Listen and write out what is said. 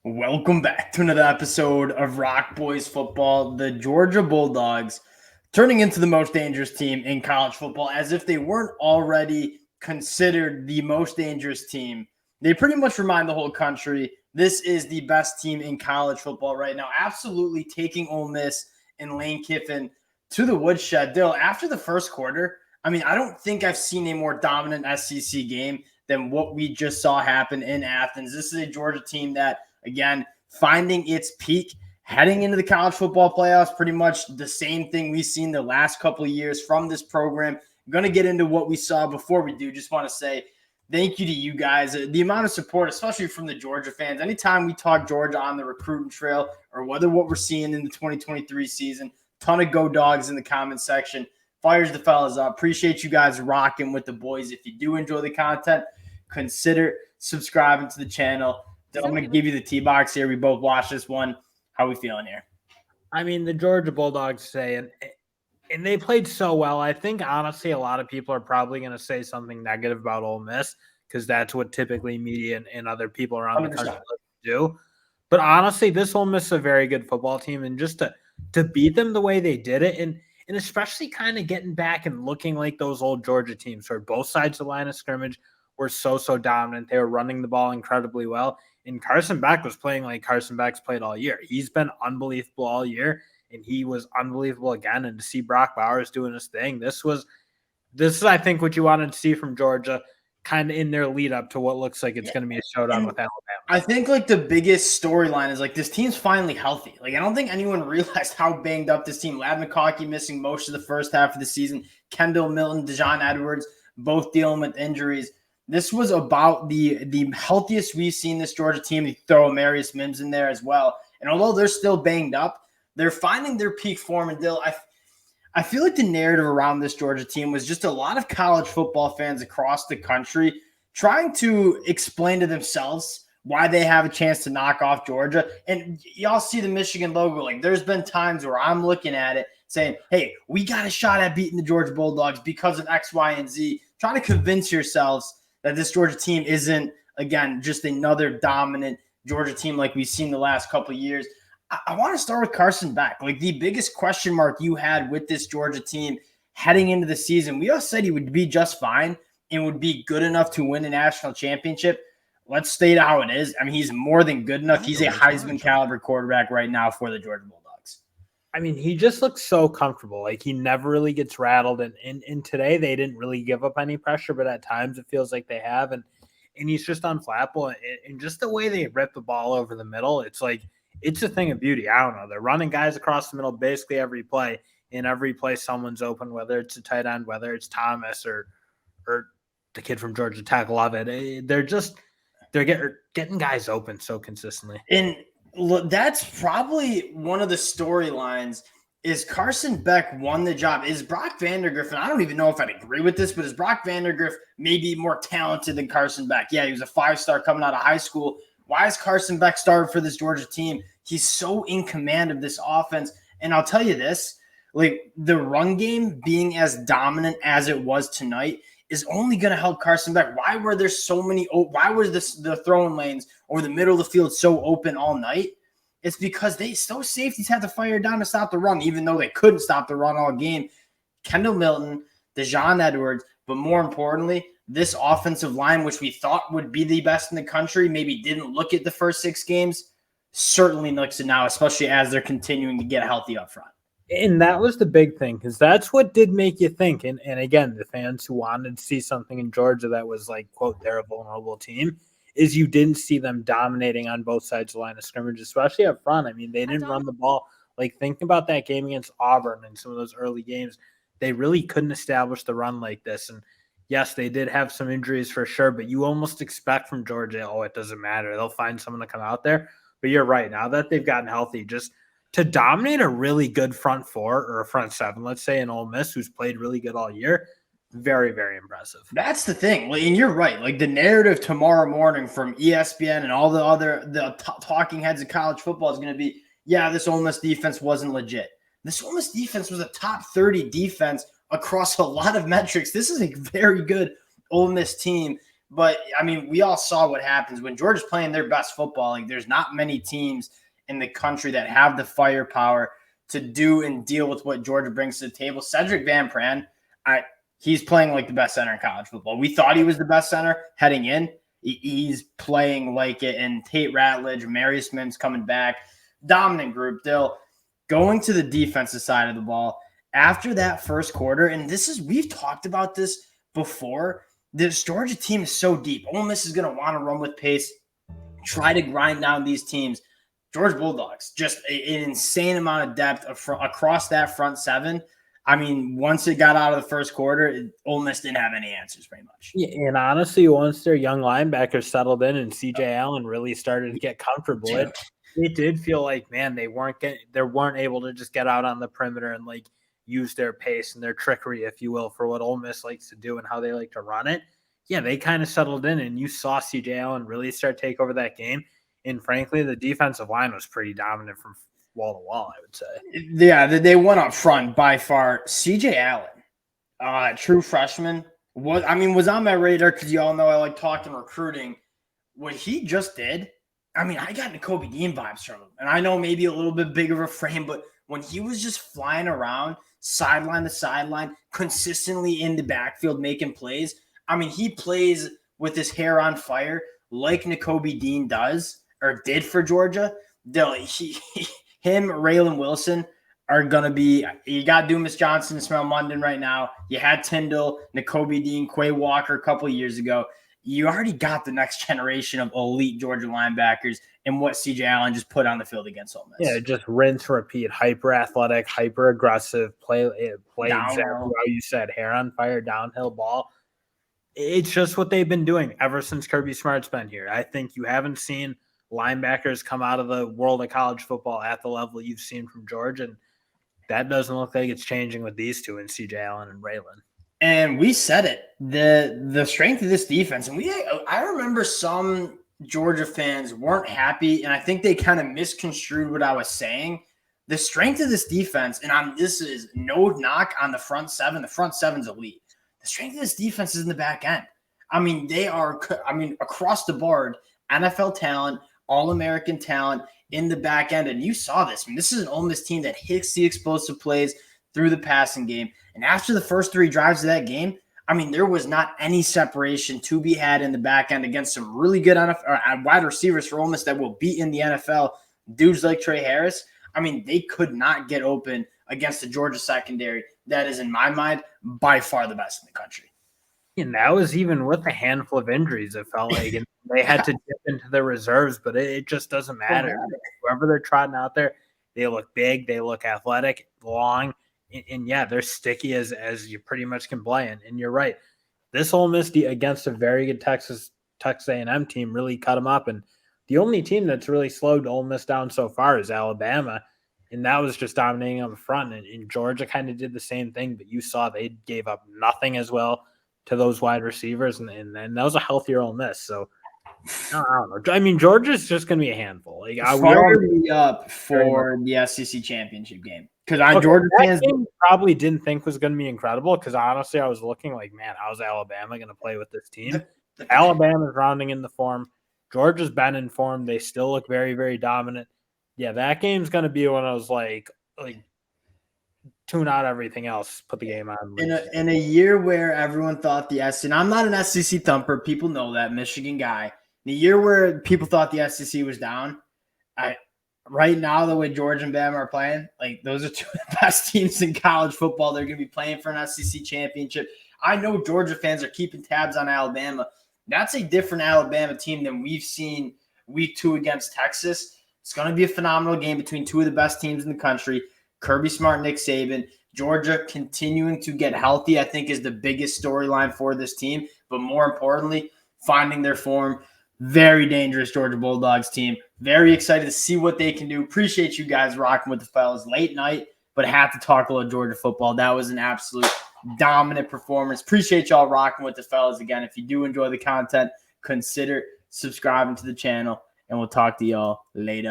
Welcome back to another episode of Rock Boys Football. The Georgia Bulldogs turning into the most dangerous team in college football, as if they weren't already considered the most dangerous team. They pretty much remind the whole country this is the best team in college football right now. Absolutely taking Ole Miss and Lane Kiffin to the woodshed. Dill, after the first quarter, I don't think I've seen a more dominant SEC game than what we just saw happen in Athens. This is a Georgia team that, again, finding its peak, heading into the college football playoffs, pretty much the same thing we've seen the last couple of years from this program. I'm going to get into what we saw. Before we do, just want to say thank you to you guys. The amount of support, especially from the Georgia fans. Anytime we talk Georgia on the recruiting trail or whether what we're seeing in the 2023 season, ton of go dogs in the comment section. Fires the fellas up. Appreciate you guys rocking with the boys. If you do enjoy the content, consider subscribing to the channel. I'm going to give you the T-box here. We both watched this one. How are we feeling here? I mean, the Georgia Bulldogs say, and they played so well. I think, honestly, a lot of people are probably going to say something negative about Ole Miss because that's what typically media and other people around 100%. The country do. But honestly, this Ole Miss is a very good football team, and just to beat them the way they did it, and especially kind of getting back and looking like those old Georgia teams where both sides of the line of scrimmage were so dominant. They were running the ball incredibly well. And Carson Beck was playing like Carson Beck's played all year. He's been unbelievable all year, and he was unbelievable again. And to see Brock Bowers doing his thing, this is, I think, what you wanted to see from Georgia, kind of in their lead up to what looks like it's going to be a showdown with Alabama. I think like the biggest storyline is like this team's finally healthy. Like I don't think anyone realized how banged up this team. Ladd McConkey missing most of the first half of the season. Kendall Milton, Dejon Edwards, both dealing with injuries. This was about the healthiest we've seen this Georgia team. You throw Amarius Mims in there as well. And although they're still banged up, they're finding their peak form. And Dill, I feel like the narrative around this Georgia team was just a lot of college football fans across the country trying to explain to themselves why they have a chance to knock off Georgia. And y'all see the Michigan logo. Like there's been times where I'm looking at it saying, hey, we got a shot at beating the Georgia Bulldogs because of X, Y, and Z. Trying to convince yourselves that this Georgia team isn't, again, just another dominant Georgia team like we've seen the last couple of years. I want to start with Carson Beck. Like the biggest question mark you had with this Georgia team heading into the season, we all said he would be just fine and would be good enough to win a national championship. Let's state how it is. I mean, he's more than good enough. He's a Heisman caliber quarterback right now for the Georgia Bulldogs. I mean, he just looks so comfortable. Like he never really gets rattled. And today they didn't really give up any pressure, but at times it feels like they have. And he's just unflappable. And just the way they rip the ball over the middle, it's like, it's a thing of beauty. I don't know. They're running guys across the middle basically every play. In every play, someone's open, whether it's a tight end, whether it's Thomas or the kid from Georgia Tech, love it. They're getting guys open so consistently. And that's probably one of the storylines is Carson Beck won the job. Is Brock Vandergriff, and I don't even know if I'd agree with this, but is Brock Vandergriff maybe more talented than Carson Beck? Yeah, he was a 5-star coming out of high school. Why is Carson Beck started for this Georgia team? He's so in command of this offense. And I'll tell you this, like the run game being as dominant as it was tonight is only going to help Carson Beck. Why were there so many? Why was the throwing lanes or the middle of the field so open all night? It's because those safeties had to fire down to stop the run, even though they couldn't stop the run all game. Kendall Milton, Dejon Edwards, but more importantly, this offensive line, which we thought would be the best in the country, maybe didn't look at the first 6 games, certainly looks it now, especially as they're continuing to get healthy up front. And that was the big thing, because that's what did make you think. And again, the fans who wanted to see something in Georgia that was like, quote, they're a vulnerable team, is you didn't see them dominating on both sides of the line of scrimmage, especially up front. I mean, they didn't run the ball. Like, think about that game against Auburn and some of those early games. They really couldn't establish the run like this. And yes, they did have some injuries for sure, but you almost expect from Georgia, oh, it doesn't matter. They'll find someone to come out there. But you're right. Now that they've gotten healthy, just to dominate a really good front 4 or a front 7, let's say in Ole Miss, who's played really good all year, very, very impressive. That's the thing. And you're right. Like the narrative tomorrow morning from ESPN and all the talking heads of college football is going to be, yeah, this Ole Miss defense wasn't legit. This Ole Miss defense was a top 30 defense across a lot of metrics. This is a very good Ole Miss team But, I mean, we all saw what happens when Georgia's playing their best football. Like, there's not many teams in the country that have the firepower to do and deal with what Georgia brings to the table. Cedric Van Pran, he's playing like the best center in college football. We thought he was the best center heading in. He's playing like it. And Tate Ratledge, Marius Mims coming back. Dominant group. They'll going to the defensive side of the ball after that first quarter. And we've talked about this before. This Georgia team is so deep. Ole Miss is going to want to run with pace, try to grind down these teams. Georgia Bulldogs, just an insane amount of depth across that front seven. I mean, once it got out of the first quarter, Ole Miss didn't have any answers pretty much. Yeah, and honestly, once their young linebackers settled in and C.J. Allen really started to get comfortable, it did feel like, man, they weren't able to just get out on the perimeter and like use their pace and their trickery, if you will, for what Ole Miss likes to do and how they like to run it. Yeah, they kind of settled in, and you saw C.J. Allen really start to take over that game. And frankly, the defensive line was pretty dominant from wall to wall, I would say. Yeah, they went up front by far. C.J. Allen, true freshman, was on my radar because you all know I like talking recruiting. What he just did, I mean, I got Nakobe Dean vibes from him. And I know maybe a little bit bigger of a frame, but when he was just flying around sideline to sideline, consistently in the backfield making plays, I mean, he plays with his hair on fire like Nakobe Dean does or did for Georgia. Him, Raylan Wilson are going to be – you got Dumas Johnson and Smell Munden right now. You had Tyndall, Nakobe Dean, Quay Walker a couple of years ago. You already got the next generation of elite Georgia linebackers and what C.J. Allen just put on the field against Ole Miss. Yeah, just rinse, repeat, hyper athletic, hyper aggressive, play exactly how you said, hair on fire, downhill ball. It's just what they've been doing ever since Kirby Smart's been here. I think you haven't seen linebackers come out of the world of college football at the level you've seen from Georgia, and that doesn't look like it's changing with these two in C.J. Allen and Raylan. And we said it, the strength of this defense. And I remember some Georgia fans weren't happy, and I think they kind of misconstrued what I was saying. The strength of this defense, and this is no knock on the front seven. The front seven's elite. The strength of this defense is in the back end. I mean, across the board, NFL talent, All-American talent in the back end. And you saw this. I mean, this is an Ole Miss team that hits the explosive plays through the passing game. And after the first three drives of that game, I mean, there was not any separation to be had in the back end against some really good wide receivers for Ole Miss that will be in the NFL. Dudes like Trey Harris. I mean, they could not get open against the Georgia secondary. That is, in my mind, by far the best in the country. And that was even with a handful of injuries, it felt like. And they had to dip into the reserves, but it just doesn't matter. Whoever they're trotting out there, they look big, they look athletic, long, and yeah, they're sticky as you pretty much can play. And you're right. This Ole Miss against a very good Texas A&M team really cut them up. And the only team that's really slowed Ole Miss down so far is Alabama. And that was just dominating on the front. And Georgia kind of did the same thing, but you saw they gave up nothing as well to those wide receivers, and that was a healthier Ole Miss. So I don't know. I mean, Georgia's just going to be a handful. Like, fire me up for the SEC championship game because Georgia fans probably didn't think was going to be incredible. Because honestly, I was looking like, man, how's Alabama going to play with this team? Alabama's rounding in the form. Georgia's been in form. They still look very, very dominant. Yeah, that game's going to be when I was like tune out everything else, put the game on. In a year where everyone thought the SEC, and I'm not an SEC thumper, people know that, Michigan guy. In a year where people thought the SEC was down, right now, the way Georgia and Bama are playing, like those are two of the best teams in college football. They're going to be playing for an SEC championship. I know Georgia fans are keeping tabs on Alabama. That's a different Alabama team than we've seen week 2 against Texas. It's going to be a phenomenal game between two of the best teams in the country. Kirby Smart, Nick Saban. Georgia continuing to get healthy, I think, is the biggest storyline for this team. But more importantly, finding their form. Very dangerous Georgia Bulldogs team. Very excited to see what they can do. Appreciate you guys rocking with the fellas late night, but have to talk a little Georgia football. That was an absolute dominant performance. Appreciate y'all rocking with the fellas. Again, if you do enjoy the content, consider subscribing to the channel, and we'll talk to y'all later.